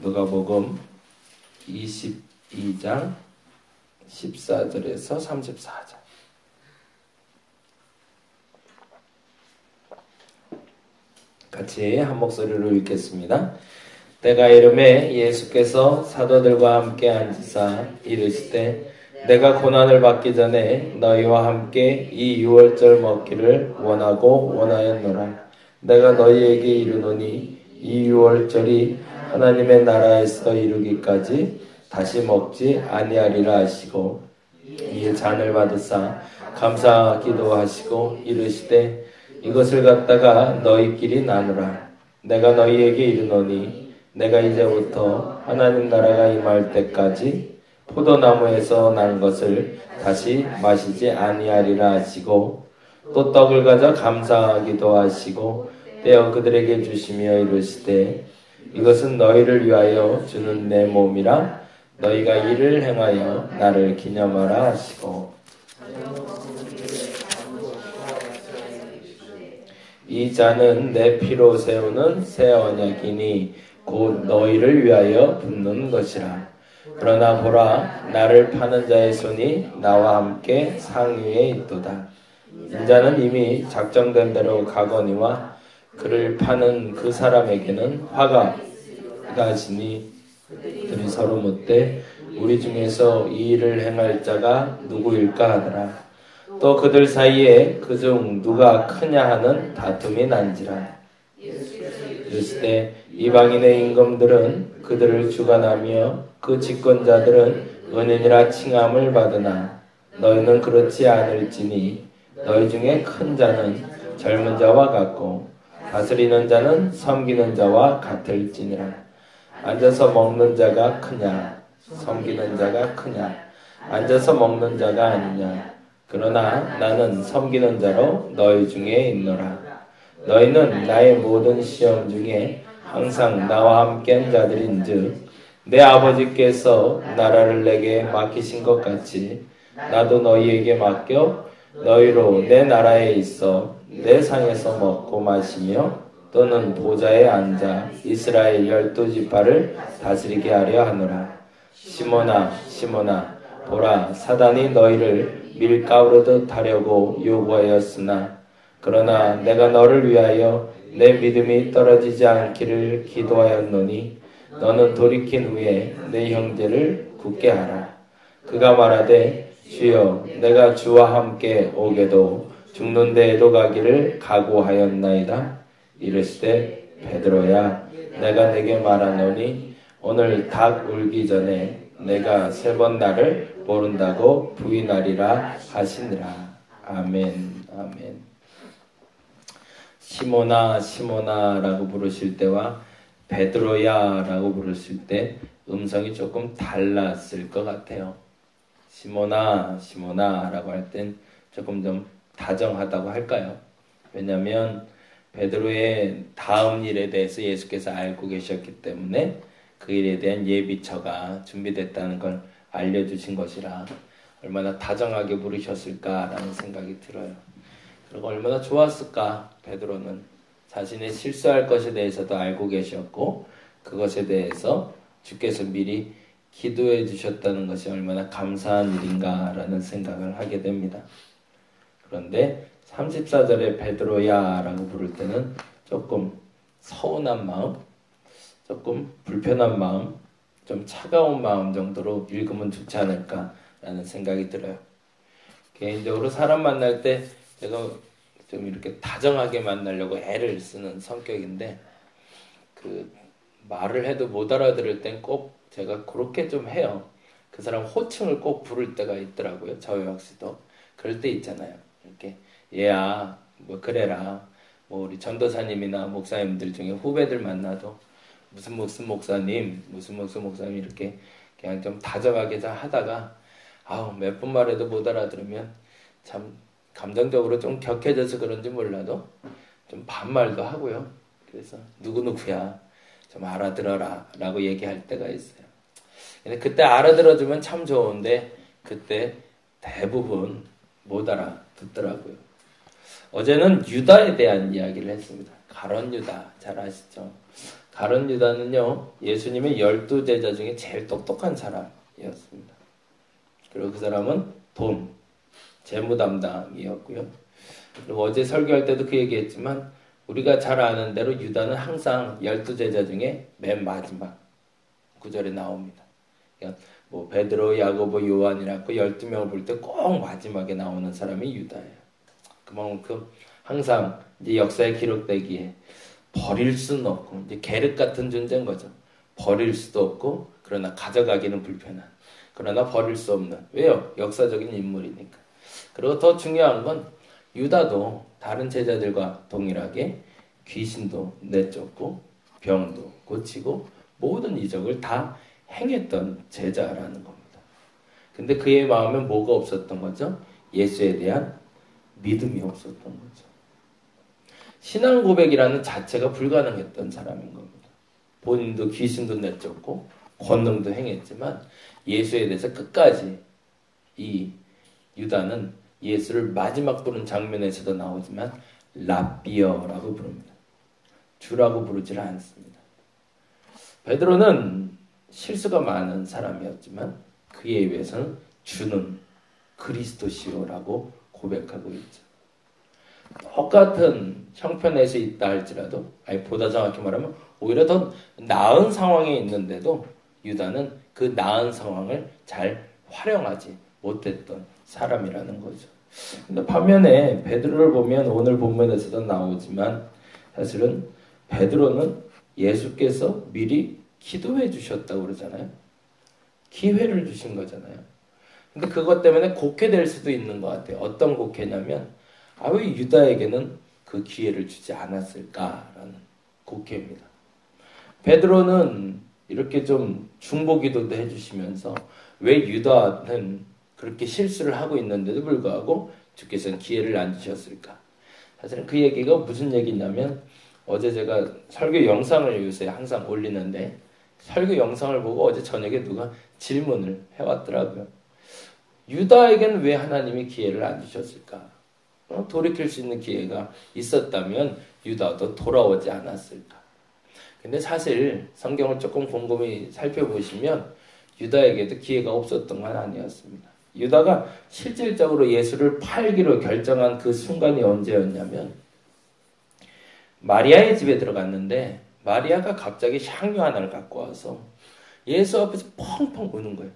누가복음 22장 14절에서 34절. 같이 한 목소리로 읽겠습니다. 때가 이르매 예수께서 사도들과 함께 앉으사 이르시되 내가 고난을 받기 전에 너희와 함께 이 유월절 먹기를 원하고 원하였노라. 내가 너희에게 이르노니 이 유월절이 하나님의 나라에서 이루기까지 다시 먹지 아니하리라 하시고 이에 잔을 받으사 감사 기도하시고 이르시되 이것을 갖다가 너희끼리 나누라. 내가 너희에게 이르노니 내가 이제부터 하나님 나라가 임할 때까지 포도나무에서 난 것을 다시 마시지 아니하리라 하시고 또 떡을 가져 감사하기도 하시고 떼어 그들에게 주시며 이르시되 이것은 너희를 위하여 주는 내 몸이라. 너희가 이를 행하여 나를 기념하라 하시고 이 잔은 내 피로 세우는 새 언약이니 곧 너희를 위하여 붓는 것이라. 그러나 보라, 나를 파는 자의 손이 나와 함께 상위에 있도다. 인자는 이미 작정된 대로 가거니와 그를 파는 그 사람에게는 화가 가시니 그들이 서로 묻되 우리 중에서 이 일을 행할 자가 누구일까 하더라. 또 그들 사이에 그중 누가 크냐 하는 다툼이 난지라. 이르시되 이방인의 임금들은 그들을 주관하며 그 집권자들은 은인이라 칭함을 받으나 너희는 그렇지 않을지니 너희 중에 큰 자는 젊은 자와 같고 다스리는 자는 섬기는 자와 같을지니라. 앉아서 먹는 자가 크냐 섬기는 자가 크냐 앉아서 먹는 자가 아니냐. 그러나 나는 섬기는 자로 너희 중에 있노라. 너희는 나의 모든 시험 중에 항상 나와 함께한 자들인즉 내 아버지께서 나라를 내게 맡기신 것 같이 나도 너희에게 맡겨 너희로 내 나라에 있어 내 상에서 먹고 마시며 또는 보좌에 앉아 이스라엘 12지파를 다스리게 하려 하노라. 시몬아 시몬아 보라, 사단이 너희를 밀가루듯 하려고 요구하였으나 그러나 내가 너를 위하여 내 믿음이 떨어지지 않기를 기도하였노니 너는 돌이킨 후에 내 형제를 굳게 하라. 그가 말하되 주여 내가 주와 함께 오게도 죽는 데에도 가기를 각오하였나이다. 이르시되 베드로야 내가 내게 말하노니 오늘 닭 울기 전에 내가 3번 나를 모른다고 부인하리라 하시니라. 아멘. 아멘. 시몬아 시몬아 라고 부르실 때와 베드로야 라고 부르실 때 음성이 조금 달랐을 것 같아요. 시몬아 시몬아 라고 할 땐 조금 좀 다정하다고 할까요? 왜냐하면 베드로의 다음 일에 대해서 예수께서 알고 계셨기 때문에 그 일에 대한 예비처가 준비됐다는 걸 알려주신 것이라 얼마나 다정하게 부르셨을까라는 생각이 들어요. 그리고 얼마나 좋았을까. 베드로는 자신의 실수할 것에 대해서도 알고 계셨고 그것에 대해서 주께서 미리 기도해 주셨다는 것이 얼마나 감사한 일인가라는 생각을 하게 됩니다. 그런데 34절에 베드로야 라고 부를 때는 조금 서운한 마음, 조금 불편한 마음, 좀 차가운 마음 정도로 읽으면 좋지 않을까라는 생각이 들어요. 개인적으로 사람 만날 때 제가 좀 이렇게 다정하게 만나려고 애를 쓰는 성격인데 그 말을 해도 못 알아들을 땐 꼭 제가 그렇게 좀 해요. 그 사람 호칭을 꼭 부를 때가 있더라고요. 저 역시도 그럴 때 있잖아요. 이렇게 얘야 뭐 그래라. 뭐 우리 전도사님이나 목사님들 중에 후배들 만나도 무슨 목사님 무슨 목사님 이렇게 그냥 좀 다정하게 하다가 몇 번 말해도 못 알아들으면 참 감정적으로 좀 격해져서 그런지 몰라도 좀 반말도 하고요. 그래서 누구누구야 좀 알아들어라 라고 얘기할 때가 있어요. 근데 그때 알아들어주면 참 좋은데 그때 대부분 못 알아듣더라고요. 어제는 유다에 대한 이야기를 했습니다. 가룟 유다 잘 아시죠? 가룟 유다는요, 예수님의 12제자 중에 제일 똑똑한 사람이었습니다. 그리고 그 사람은 돈, 재무 담당이었고요. 그리고 어제 설교할 때도 그 얘기했지만 우리가 잘 아는 대로 유다는 항상 12제자 중에 맨 마지막 구절에 나옵니다. 그러니까 뭐 베드로, 야고보, 요한이라고 12명을 볼 때 꼭 마지막에 나오는 사람이 유다예요. 그만큼 항상 이제 역사에 기록되기에 버릴 수는 없고 이제 계륵 같은 존재인 거죠. 버릴 수도 없고 그러나 가져가기는 불편한. 그러나 버릴 수 없는. 왜요? 역사적인 인물이니까. 그리고 더 중요한 건 유다도 다른 제자들과 동일하게 귀신도 내쫓고 병도 고치고 모든 이적을 다 행했던 제자라는 겁니다. 근데 그의 마음에 뭐가 없었던 거죠? 예수에 대한 믿음이 없었던 거죠. 신앙 고백이라는 자체가 불가능했던 사람인 겁니다. 본인도 귀신도 내쫓고 권능도 행했지만 예수에 대해서 끝까지 이 유다는 예수를 마지막 부른 장면에서도 나오지만 랍비어라고 부릅니다. 주라고 부르질 않습니다. 베드로는 실수가 많은 사람이었지만 그에 비해서는 주는 그리스도시오라고 고백하고 있죠. 똑같은 형편에서 있다 할지라도, 아니 보다 정확히 말하면 오히려 더 나은 상황에 있는데도 유다는 그 나은 상황을 잘 활용하지 못했던 사람이라는 거죠. 근데 반면에 베드로를 보면 오늘 본문에서도 나오지만 사실은 베드로는 예수께서 미리 기도해 주셨다고 그러잖아요. 기회를 주신 거잖아요. 근데 그것 때문에 곡해될 수도 있는 것 같아요. 어떤 곡해냐면 왜 유다에게는 그 기회를 주지 않았을까라는 곡해입니다. 베드로는 이렇게 좀 중보기도도 해주시면서 왜 유다는 그렇게 실수를 하고 있는데도 불구하고 주께서는 기회를 안 주셨을까? 사실은 그 얘기가 무슨 얘기냐면 어제 제가 설교 영상을 요새 항상 올리는데 설교 영상을 보고 어제 저녁에 누가 질문을 해왔더라고요. 유다에게는 왜 하나님이 기회를 안 주셨을까? 돌이킬 수 있는 기회가 있었다면 유다도 돌아오지 않았을까? 근데 사실 성경을 조금 곰곰이 살펴보시면 유다에게도 기회가 없었던 건 아니었습니다. 유다가 실질적으로 예수를 팔기로 결정한 그 순간이 언제였냐면 마리아의 집에 들어갔는데 마리아가 갑자기 향유 하나를 갖고 와서 예수 앞에서 펑펑 우는 거예요.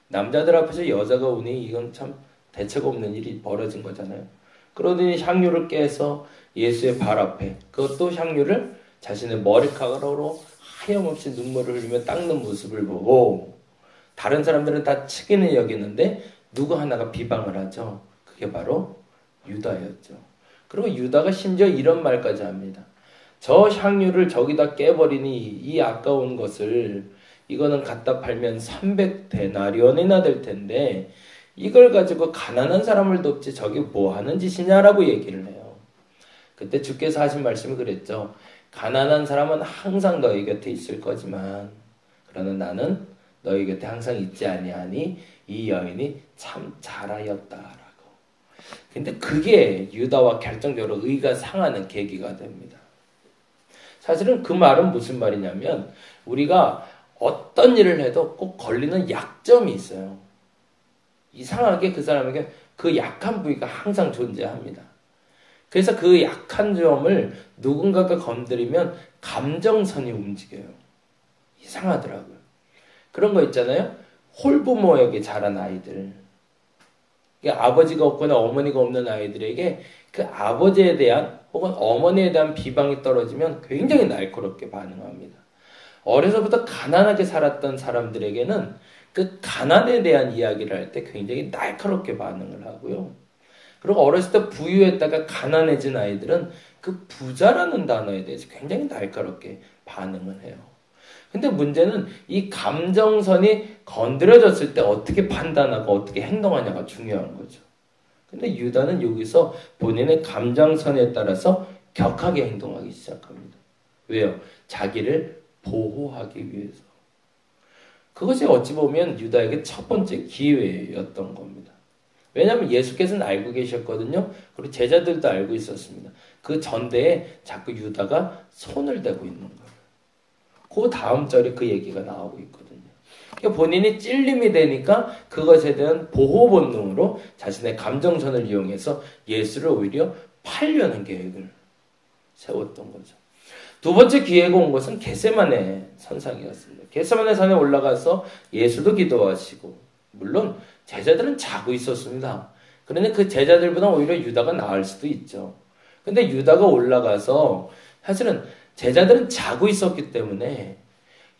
남자들 앞에서 여자가 우니 이건 참 대책 없는 일이 벌어진 거잖아요. 그러더니 향유를 깨서 예수의 발 앞에 그것도 향유를 자신의 머리카락으로 하염없이 눈물을 흘리며 닦는 모습을 보고 다른 사람들은 다 치기는 여기는데 누구 하나가 비방을 하죠. 그게 바로 유다였죠. 그리고 유다가 심지어 이런 말까지 합니다. 저 향유를 저기다 깨버리니 이 아까운 것을 이거는 갖다 팔면 300데나리온이나 될 텐데 이걸 가지고 가난한 사람을 돕지 저게 뭐 하는 짓이냐라고 얘기를 해요. 그때 주께서 하신 말씀이 그랬죠. 가난한 사람은 항상 너희 곁에 있을 거지만 그러나 나는 너희 곁에 항상 있지 아니하니 이 여인이 참 잘하였다라고. 근데 그게 유다와 결정적으로 의가 상하는 계기가 됩니다. 사실은 그 말은 무슨 말이냐면 우리가 어떤 일을 해도 꼭 걸리는 약점이 있어요. 이상하게 그 사람에게 그 약한 부위가 항상 존재합니다. 그래서 그 약한 점을 누군가가 건드리면 감정선이 움직여요. 이상하더라고요. 그런 거 있잖아요. 홀부모에게 자란 아이들. 아버지가 없거나 어머니가 없는 아이들에게 그 아버지에 대한 혹은 어머니에 대한 비방이 떨어지면 굉장히 날카롭게 반응합니다. 어려서부터 가난하게 살았던 사람들에게는 그 가난에 대한 이야기를 할 때 굉장히 날카롭게 반응을 하고요. 그리고 어렸을 때 부유했다가 가난해진 아이들은 그 부자라는 단어에 대해서 굉장히 날카롭게 반응을 해요. 근데 문제는 이 감정선이 건드려졌을 때 어떻게 판단하고 어떻게 행동하냐가 중요한 거죠. 근데 유다는 여기서 본인의 감정선에 따라서 격하게 행동하기 시작합니다. 왜요? 자기를 보호하기 위해서. 그것이 어찌 보면 유다에게 첫 번째 기회였던 겁니다. 왜냐하면 예수께서는 알고 계셨거든요. 그리고 제자들도 알고 있었습니다. 그 전대에 자꾸 유다가 손을 대고 있는 거예요. 그 다음 절에 그 얘기가 나오고 있거든요. 그러니까 본인이 찔림이 되니까 그것에 대한 보호 본능으로 자신의 감정선을 이용해서 예수를 오히려 팔려는 계획을 세웠던 거죠. 두 번째 기회가 온 것은 겟세마네 선상이었습니다. 겟세마네 산에 올라가서 예수도 기도하시고, 물론 제자들은 자고 있었습니다. 그런데 그 제자들보다 오히려 유다가 나을 수도 있죠. 근데 유다가 올라가서 사실은 제자들은 자고 있었기 때문에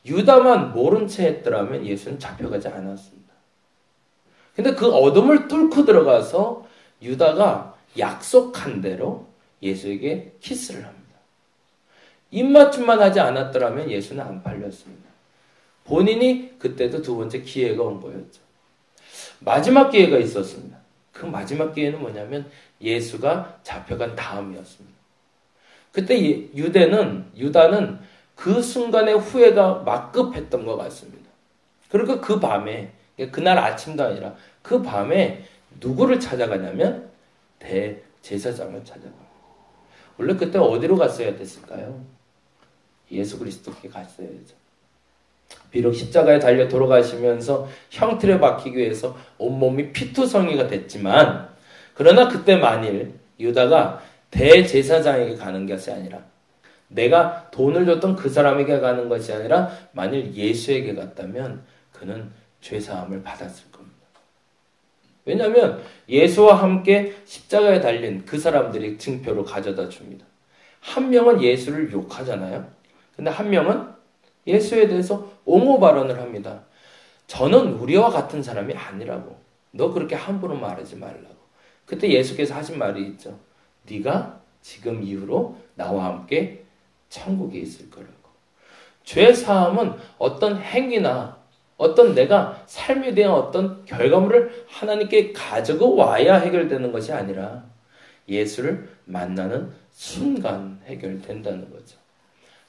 유다만 모른 채 했더라면 예수는 잡혀가지 않았습니다. 근데 그 어둠을 뚫고 들어가서 유다가 약속한 대로 예수에게 키스를 합니다. 입맞춤만 하지 않았더라면 예수는 안 팔렸습니다. 본인이 그때도 두 번째 기회가 온 거였죠. 마지막 기회가 있었습니다. 그 마지막 기회는 뭐냐면 예수가 잡혀간 다음이었습니다. 그때 유다는 그 순간의 후회가 막급했던 것 같습니다. 그리고 그 밤에, 그날 아침도 아니라 그 밤에 누구를 찾아가냐면 대제사장을 찾아갑니다. 원래 그때 어디로 갔어야 됐을까요? 예수 그리스도께 갔어야죠. 비록 십자가에 달려 돌아가시면서 형틀에 박히기 위해서 온몸이 피투성이가 됐지만, 그러나 그때 만일 유다가 대제사장에게 가는 것이 아니라, 내가 돈을 줬던 그 사람에게 가는 것이 아니라 만일 예수에게 갔다면 그는 죄사함을 받았을 겁니다. 왜냐하면 예수와 함께 십자가에 달린 그 사람들이 증표를 가져다 줍니다. 한 명은 예수를 욕하잖아요. 근데 한 명은 예수에 대해서 옹호 발언을 합니다. 저는 우리와 같은 사람이 아니라고. 너 그렇게 함부로 말하지 말라고. 그때 예수께서 하신 말이 있죠. 네가 지금 이후로 나와 함께 천국에 있을 거라고. 죄 사함은 어떤 행위나 어떤 내가 삶에 대한 어떤 결과물을 하나님께 가지고 와야 해결되는 것이 아니라 예수를 만나는 순간 해결된다는 거죠.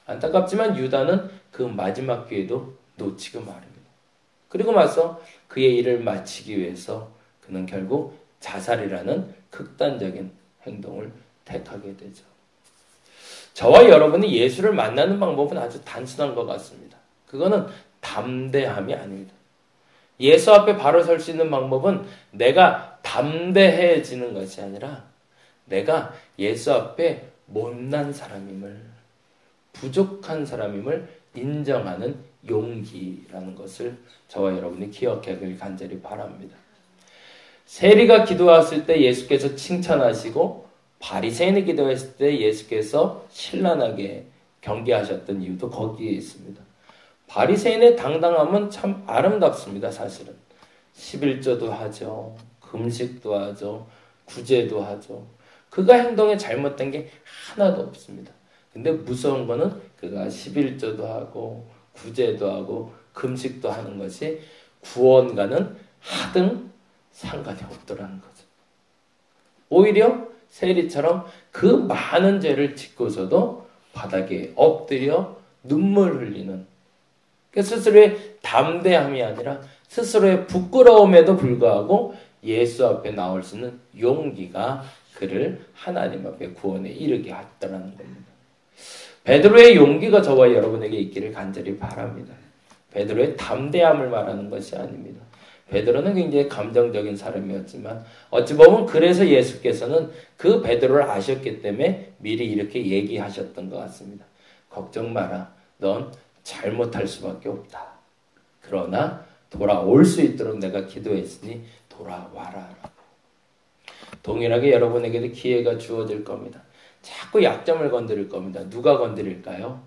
안타깝지만 유다는 그 마지막 기회도 놓치고 말입니다. 그리고 나서 그의 일을 마치기 위해서 그는 결국 자살이라는 극단적인 행동을 택하게 되죠. 저와 여러분이 예수를 만나는 방법은 아주 단순한 것 같습니다. 그거는 담대함이 아닙니다. 예수 앞에 바로 설 수 있는 방법은 내가 담대해지는 것이 아니라 내가 예수 앞에 못난 사람임을, 부족한 사람임을 인정하는 용기라는 것을 저와 여러분이 기억하길 간절히 바랍니다. 세리가 기도했을 때 예수께서 칭찬하시고 바리새인이 기도했을 때 예수께서 신랄하게 경계하셨던 이유도 거기에 있습니다. 바리새인의 당당함은 참 아름답습니다. 사실은 11조도 하죠. 금식도 하죠. 구제도 하죠. 그가 행동에 잘못된 게 하나도 없습니다. 근데 무서운 거는 그가 11조도 하고 구제도 하고 금식도 하는 것이 구원과는 하등 상관이 없더라는 거죠. 오히려 세리처럼 그 많은 죄를 짓고서도 바닥에 엎드려 눈물 흘리는, 스스로의 담대함이 아니라 스스로의 부끄러움에도 불구하고 예수 앞에 나올 수 있는 용기가 그를 하나님 앞에 구원에 이르게 했다는 겁니다. 베드로의 용기가 저와 여러분에게 있기를 간절히 바랍니다. 베드로의 담대함을 말하는 것이 아닙니다. 베드로는 굉장히 감정적인 사람이었지만 어찌 보면 그래서 예수께서는 그 베드로를 아셨기 때문에 미리 이렇게 얘기하셨던 것 같습니다. 걱정 마라. 넌 잘못할 수밖에 없다. 그러나 돌아올 수 있도록 내가 기도했으니 돌아와라. 동일하게 여러분에게도 기회가 주어질 겁니다. 자꾸 약점을 건드릴 겁니다. 누가 건드릴까요?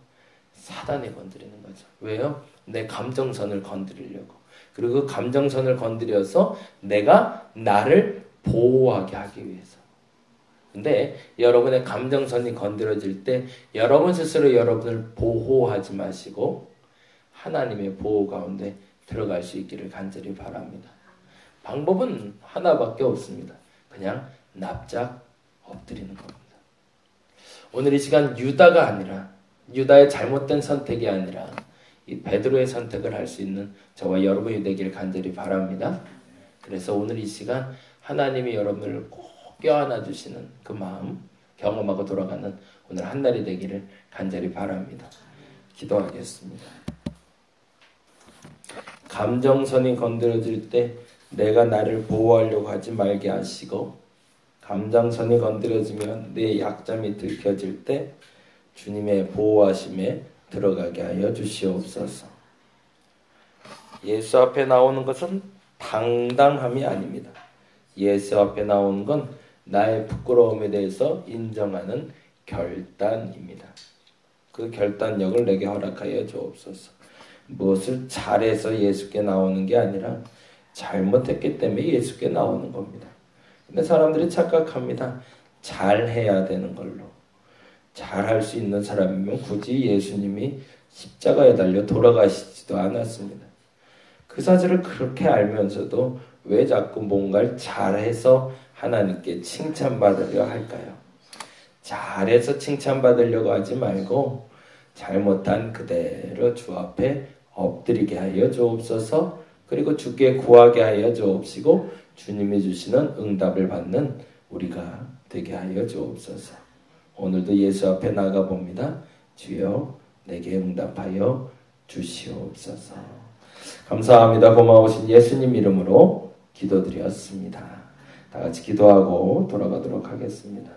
사단이 건드리는 거죠. 왜요? 내 감정선을 건드리려고. 그리고 그 감정선을 건드려서 내가 나를 보호하게 하기 위해서. 근데 여러분의 감정선이 건드려질 때 여러분 스스로 여러분을 보호하지 마시고 하나님의 보호 가운데 들어갈 수 있기를 간절히 바랍니다. 방법은 하나밖에 없습니다. 그냥 납작 엎드리는 겁니다. 오늘 이 시간 유다가 아니라, 유다의 잘못된 선택이 아니라 이 베드로의 선택을 할 수 있는 저와 여러분이 되기를 간절히 바랍니다. 그래서 오늘 이 시간 하나님이 여러분을 꼭 껴안아 주시는 그 마음 경험하고 돌아가는 오늘 한 날이 되기를 간절히 바랍니다. 기도하겠습니다. 감정선이 건드려질 때 내가 나를 보호하려고 하지 말게 하시고, 감정선이 건드려지면 내 약점이 들켜질 때 주님의 보호하심에 들어가게 하여 주시옵소서. 예수 앞에 나오는 것은 당당함이 아닙니다. 예수 앞에 나오는 건 나의 부끄러움에 대해서 인정하는 결단입니다. 그 결단력을 내게 허락하여 주옵소서. 무엇을 잘해서 예수께 나오는 게 아니라 잘못했기 때문에 예수께 나오는 겁니다. 근데 사람들이 착각합니다. 잘해야 되는 걸로. 잘할 수 있는 사람이면 굳이 예수님이 십자가에 달려 돌아가시지도 않았습니다. 그 사실을 그렇게 알면서도 왜 자꾸 뭔가를 잘해서 하나님께 칭찬받으려 할까요? 잘해서 칭찬받으려고 하지 말고 잘못한 그대로 주 앞에 엎드리게 하여 주옵소서. 그리고 주께 구하게 하여 주옵시고 주님이 주시는 응답을 받는 우리가 되게 하여 주옵소서. 오늘도 예수 앞에 나가봅니다. 주여 내게 응답하여 주시옵소서. 감사합니다. 고마우신 예수님 이름으로 기도드렸습니다. 다 같이 기도하고 돌아가도록 하겠습니다.